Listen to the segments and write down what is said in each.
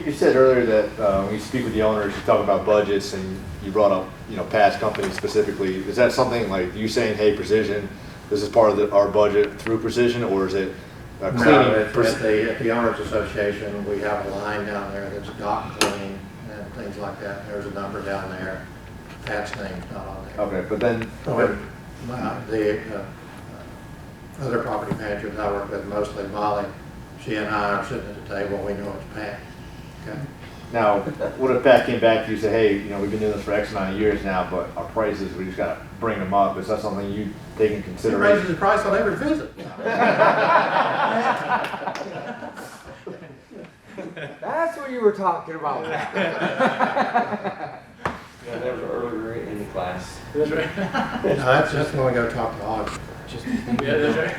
you said earlier that when you speak with the owners, you talk about budgets, and you brought up, past companies specifically. Is that something like you saying, hey, Precision, this is part of our budget through Precision, or is it cleaning? No, at the Owners Association, we have a line down there that's dock cleaning and things like that. There's a number down there. Pat's name's not on there. Okay, but then, The other property managers I work with, mostly Molly, she and I are sitting at the table, we know it's Pat. Okay. now, what if Pat came back to you and said, hey, we've been doing this for X amount of years now, but our prices, we just got to bring them up. Is that something you take in He consideration? raises the price on every visit. That's what you were talking about. Yeah, there was an early rate in the class. That's right. No, that's just when we go talk to Audrey. Just Yeah, that's right.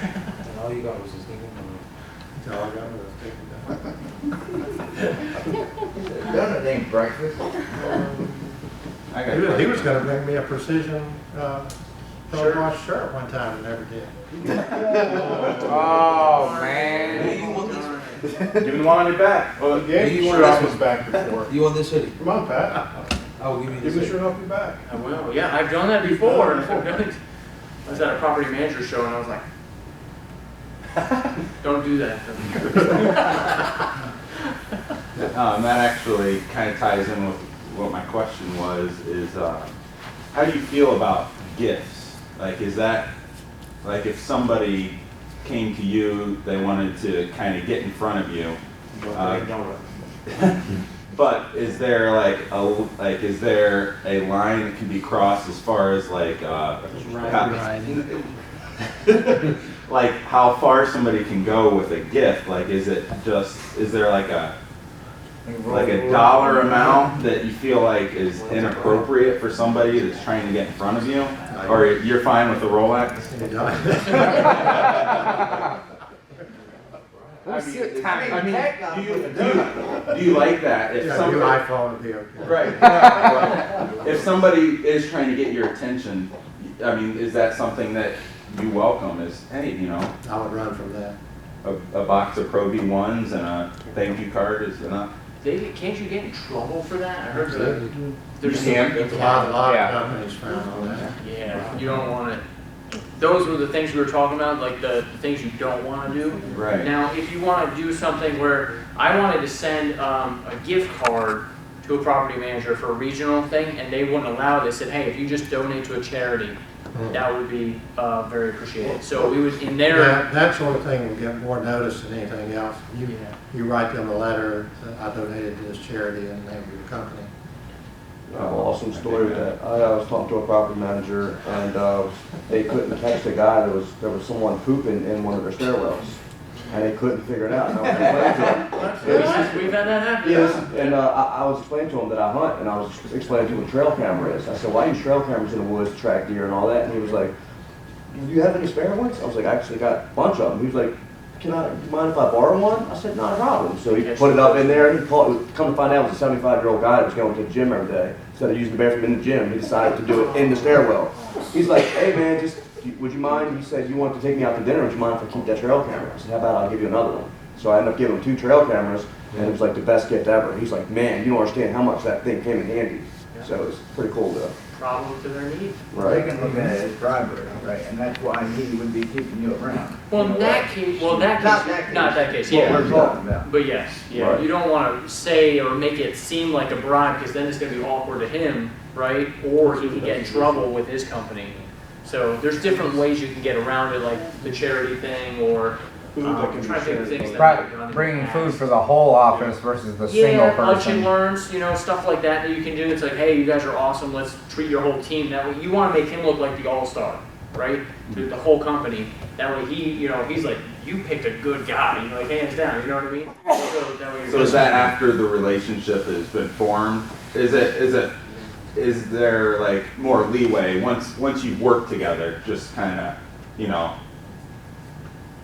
And all you got was his name. That's all I got was Done it ain't breakfast. I got He was gonna bring me a Precision, color wash shirt one time and never did. Oh, man. Give me one on your back. Well, the game You shirt want off this his back before. You want this hoodie? Come on, Pat. I will give you Give this the hoodie. shirt off your back. I will. Yeah, I've done that before. I was at a property manager show and I was like, don't do that. That actually kind of ties in with what my question was, is how do you feel about gifts? Like, is that, like if somebody came to you, they wanted to kind of get in front of you, but is there is there a line that can be crossed as far as like, like how far somebody can go with a gift? Like, is there like a dollar amount that you feel like is inappropriate for somebody that's trying to get in front of you? Or you're fine with the Rolex? I mean, do you like that? If Yeah, somebody, your iPhone would be okay. right. If somebody is trying to get your attention, I mean, is that something that you welcome? Is, hey, I would run from that. a box of Pro V1s and a thank you card is enough? Can't you get in trouble for that? I heard there's You can. A lot of Yeah. companies frown on that. Yeah, you don't want it. Those were the things we were talking about, like the things you don't want to do. Right. Now, if you want to do something where I wanted to send a gift card to a property manager for a regional thing, and they wouldn't allow it, they said, hey, if you just donate to a charity, that would be very appreciated. So we would, in there. That sort of thing will get more notice than anything else. You write them a letter, I donated to this charity and name your company. Awesome story with that. I was talking to a property manager, and they couldn't catch the guy. There was someone pooping in one of their stairwells, and they couldn't figure it out. And I was explaining to him. We've had that happen. Yes, and I was explaining to him that I hunt, and I was explaining to him what a trail camera is. I said, well, I use trail cameras in the woods to track deer and all that. And he was like, do you have any spare ones? I was like, I actually got a bunch of them. He was like, do you mind if I borrow one? I said, not a problem. So he put it up in there, and he called. Come to find out, it was a 75-year-old guy that was going to the gym every day. Instead of using the bathroom in the gym, he decided to do it in the stairwell. He's like, hey man, would you mind? He said, you want to take me out to dinner, would you mind if I keep that trail camera? I said, how about I'll give you another one? So I ended up giving him 2 trail cameras, and it was like the best gift ever. He's like, man, you don't understand how much that thing came in handy. So it's pretty cool to. Problem to their need. They Right. can look at it as bribery, right? And that's why he would be keeping you around. Well, in that case, not that case, What yeah. we're talking about. But yes, yeah, Right. you don't want to say or make it seem like a bribe, because then it's going to be awkward to him, right? Or he can get in trouble with his company. So there's different ways you can get around it, like the charity thing, or trying to think of things that Right, we've done in bringing the food past. for the whole office versus the single Yeah, lunch and person. learns, stuff like that you can do. It's like, hey, you guys are awesome. Let's treat your whole team that way. You want to make him look like the all-star, right? To the whole company. That way he's like, you picked a good guy, like hands down. You know what I mean? So that way So is that after the relationship has been formed? Is there like more leeway once you've worked together, just kind of,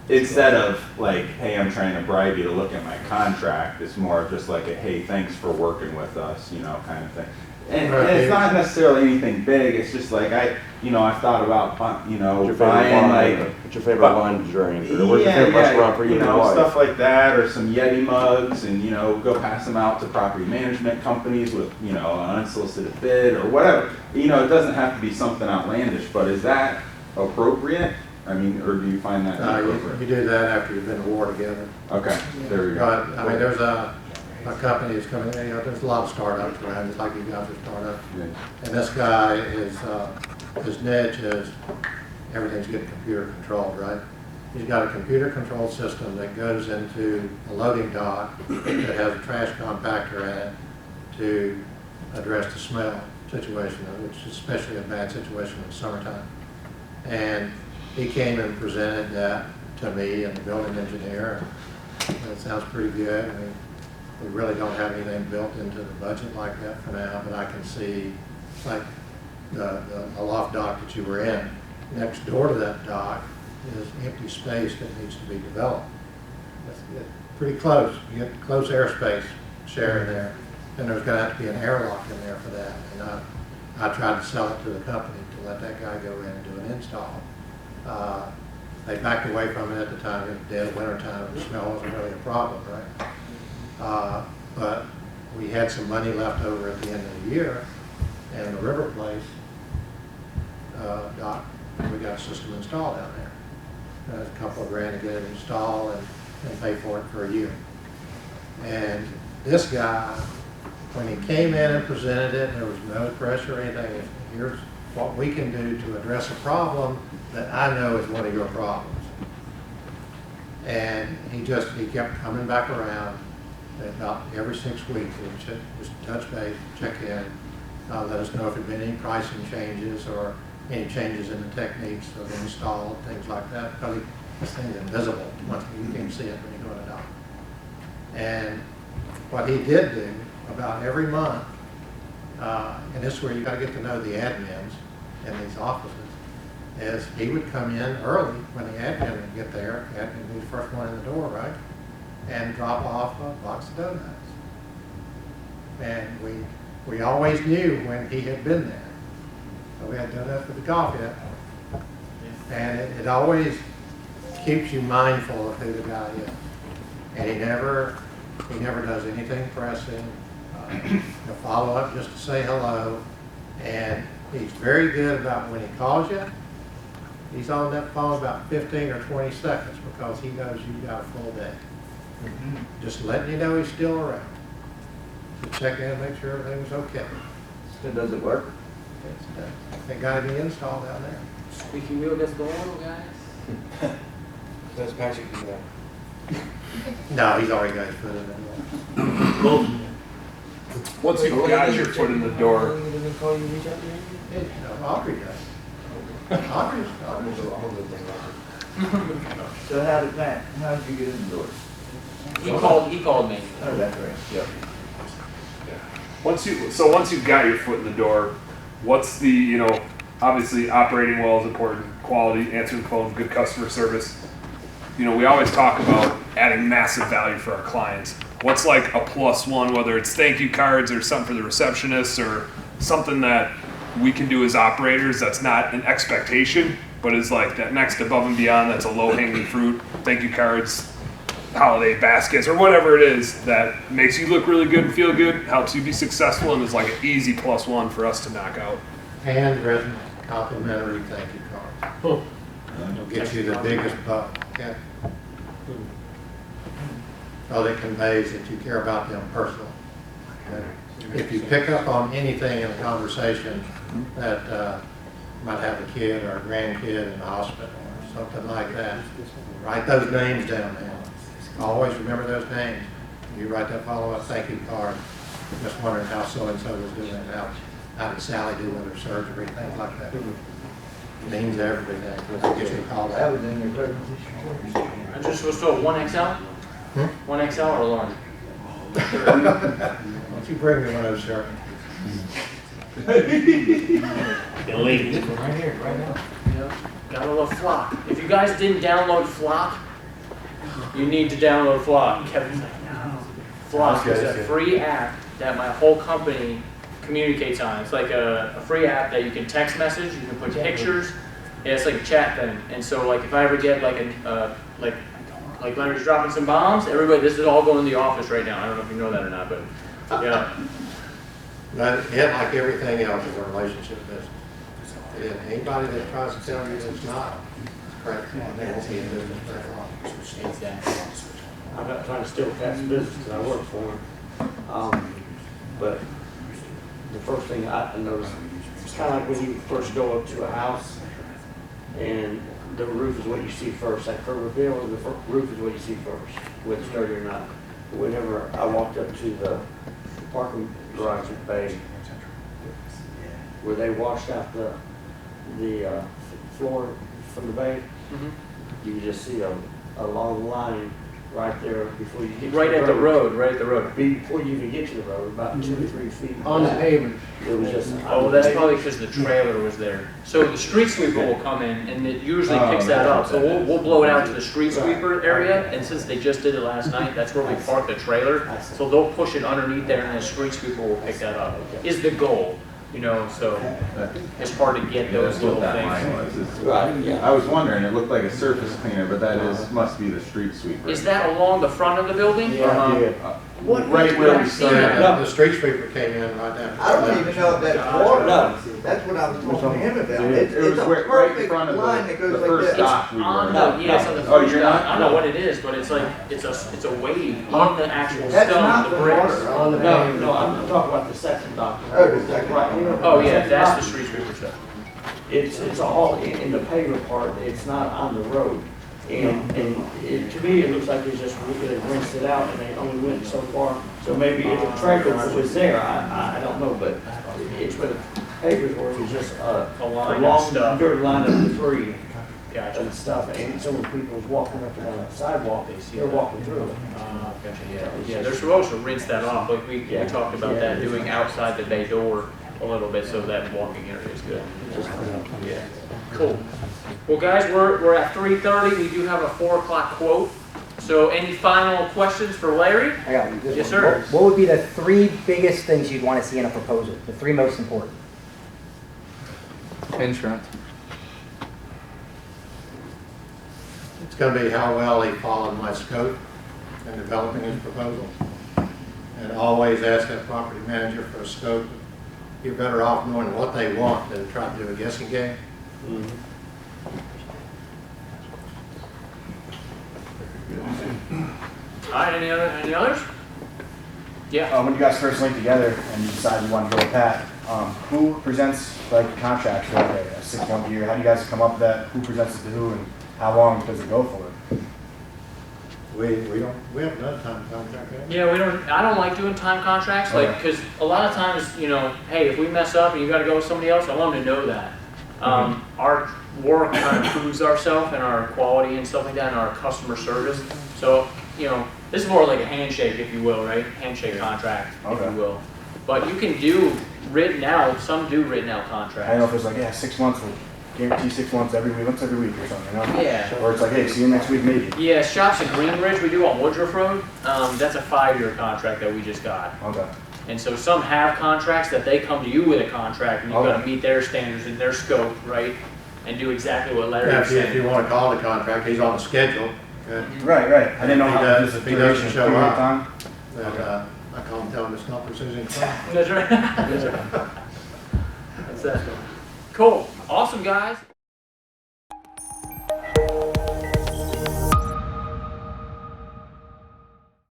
instead of like, hey, I'm trying to bribe you to look at my contract, it's more of just like a, hey, thanks for working with us, kind of thing. And Right. it's not necessarily anything big, it's just like I've thought about, What's your favorite buying wine? like. What's your favorite wine to drink? Or where's your favorite restaurant for you and your wife? Stuff like that, or some Yeti mugs, and go pass them out to property management companies with an unsolicited bid or whatever. It doesn't have to be something outlandish, but is that appropriate? I mean, or do you find that You inappropriate? do that after you've been to war together. Okay, there we go. But, I mean, there's a company that's coming, there's a lot of startups around, just like you guys are startups. Yeah. And this guy is, his niche is, everything's getting computer controlled, right? He's got a computer control system that goes into a loading dock that has a trash compactor in it to address the smell situation, which is especially a bad situation in the summertime. And he came and presented that to me and the building engineer. It sounds pretty good. I mean, we really don't have anything built into the budget like that for now, but I can see, like, the loft dock that you were in. Next door to that dock is empty space that needs to be developed. It's pretty close. You get close airspace sharing there. And there's gonna have to be an airlock in there for that. And I tried to sell it to the company to let that guy go in and do an install. They backed away from it at the time. It was dead winter time. The smell wasn't really a problem, right? But we had some money left over at the end of the year, and the River Place dock, we got a system installed down there. A couple of grand to get it installed and pay for it for a year. And this guy, when he came in and presented it, there was no pressure or anything. Here's what we can do to address a problem that I know is one of your problems. And he kept coming back around about every 6 weeks. He would just touch base, check in, let us know if there had been any pricing changes or any changes in the techniques of install, things like that. Because this thing's invisible. You can't see it when you're doing it out. And what he did do about every month, and this is where you got to get to know the admins in these offices, is he would come in early when the admin would get there, admin would be the first one in the door, right? And drop off a box of donuts. And we always knew when he had been there. So we had donuts with the coffee. And it always keeps you mindful of who the guy is. And he never does anything pressing. He'll follow up just to say hello. And he's very good about when he calls you, he's on that phone about 15 or 20 seconds because he knows you've got a full day. Just letting you know he's still around. To check in, make sure everything was okay. Still does it work? They got to be installed down there. Squeaky wheel gets the oil, guys. Does Patrick do that? No, he's already got his foot in there. Once you've got your foot in the door, No, Audrey does. Audrey's. So how did you get in the door? He called me. Oh, that's right, yep. once you've got your foot in the door, what's the, obviously operating well is important, quality, answering the phone, good customer service. We always talk about adding massive value for our clients. What's like a +1, whether it's thank you cards or something for the receptionists or something that we can do as operators that's not an expectation, but is like that next above and beyond, that's a low-hanging fruit, thank you cards, holiday baskets, or whatever it is that makes you look really good and feel good, helps you be successful, and is like an easy +1 for us to knock out. Handwritten complimentary thank you card. It'll get you the biggest buck. Yeah. Well, it conveys that you care about them personally. Okay? If you pick up on anything in a conversation that might have a kid or a grandkid in the hospital or something like that, write those names down now. Always remember those names. You write that follow-up thank you card. Just wondering how so-and-so was doing, how did Sally do with her surgery, things like that. Means everything. Get you a call That out. was in your presentation. I just was told 1XL? 1XL or large? Why don't you bring me one of those, sir? Right here, right now. Gotta love Flock. If you guys didn't download Flock, you need to download Flock. Kevin's like, no. Flock is a free app that my whole company communicates on. It's like a free app that you can text message, you can put pictures. Yeah, it's like a chat thing. And so like if I ever get like like Leonard's dropping some bombs, everybody, this is all going to the office right now. I don't know if you know that or not, but yeah. But it, like everything else, is a relationship business. And anybody that tries to tell you it's not, correct, they won't be in business very long. I'm not trying to steal Pat's business because I work for him. But the first thing I noticed, it's kind of like when you first go up to a house and the roof is what you see first. That curb reveal, the roof is what you see first, whether it's dirty or not. Whenever I walked up to the parking garage at Bay, where they washed out the floor from the bay, you can just see a long line right there before you get Right to at the road, right at the road. Before you even get to the road, about 2 or 3 feet. On the pavement. It was just. Oh, that's probably because the trailer was there. So the street sweeper will come in and it usually picks that up. So we'll blow it out to the street sweeper area. And since they just did it last night, that's where we parked the trailer. So they'll push it underneath there and the street sweeper will pick that up. Is the goal, you know, so it's hard to get those That's little what that things. line was. It's- Right, yeah. I was wondering, it looked like a surface cleaner, but that must be the street sweeper. Is that along the front of the building? Yeah, yeah. Right where we started. Yeah, the street sweeper came in right after. I don't even know if that's water. No. That's what I was talking to him about. It was It's a right in perfect front of line that the goes like first this. stop we On were the, at. yes, on the Oh, first you're stop. not? I don't know what it is, but it's like, it's a wave on the actual That's stone, not the the bricks. water on the No, pavement. no, I'm talking about the second document. Oh, the second Right. document. Oh, yeah, that's the street sweeper stuff. It's all in the pavement part, it's not on the road. And to me, it looks like they just really rinsed it out and they only went so far. So maybe if the trailer was there, I don't know, but it's where the pavers were, it was just a line of long, stuff. dirt line of debris Gotcha. and stuff. And so when people was walking up and down the sidewalk, they're walking through it. Gotcha, yeah. Yeah, they're supposed to rinse that off, like we talked about that, doing outside the bay door a little bit so that walking area is good. Yeah, cool. Well, guys, we're at 3:30, we do have a 4 o'clock quote. So any final questions for Larry? I got one. Yes, sir. What would be the 3 biggest things you'd want to see in a proposal? The 3 most important? Insurance. It's gonna be how well he followed my scope in developing his proposal. And always ask that property manager for a scope. You're better off knowing what they want than try to do a guessing game. All right, any others? Yeah. When you guys first linked together and you decided you wanted to go with Pat, who presents like contracts for like a 6-month year? How do you guys come up with that? Who presents it to who and how long does it go for? We haven't done a time contract yet. Yeah, I don't like doing time contracts, like, Okay. because a lot of times, you know, hey, if we mess up and you gotta go with somebody else, I want them to know that. Our work kind of proves ourselves and our quality and stuff like that and our customer service. So, you know, this is more like a handshake, if you will, right? Handshake contract, if Okay. you will. But you can do written out, some do written out I don't know contracts. if it's like, 6 months, we'll guarantee 6 months every week, once every week or something, you know? Yeah. Or it's like, hey, see you next week maybe. Yeah, shops at Greenridge, we do on Woodruff Road. That's a 5-year contract that we just got. Okay. And so some have contracts that they come to you with a contract and you've got to Okay. meet their standards and their scope, right? And do exactly what Larry Yeah, was if you saying. want to call the contract, he's on the schedule. Okay? Right, right. I didn't know If he how does- this if he doesn't duration show period of up. time. And I call him, tell him it's not precision. That's right. That's right. That's that. Cool. Awesome, guys.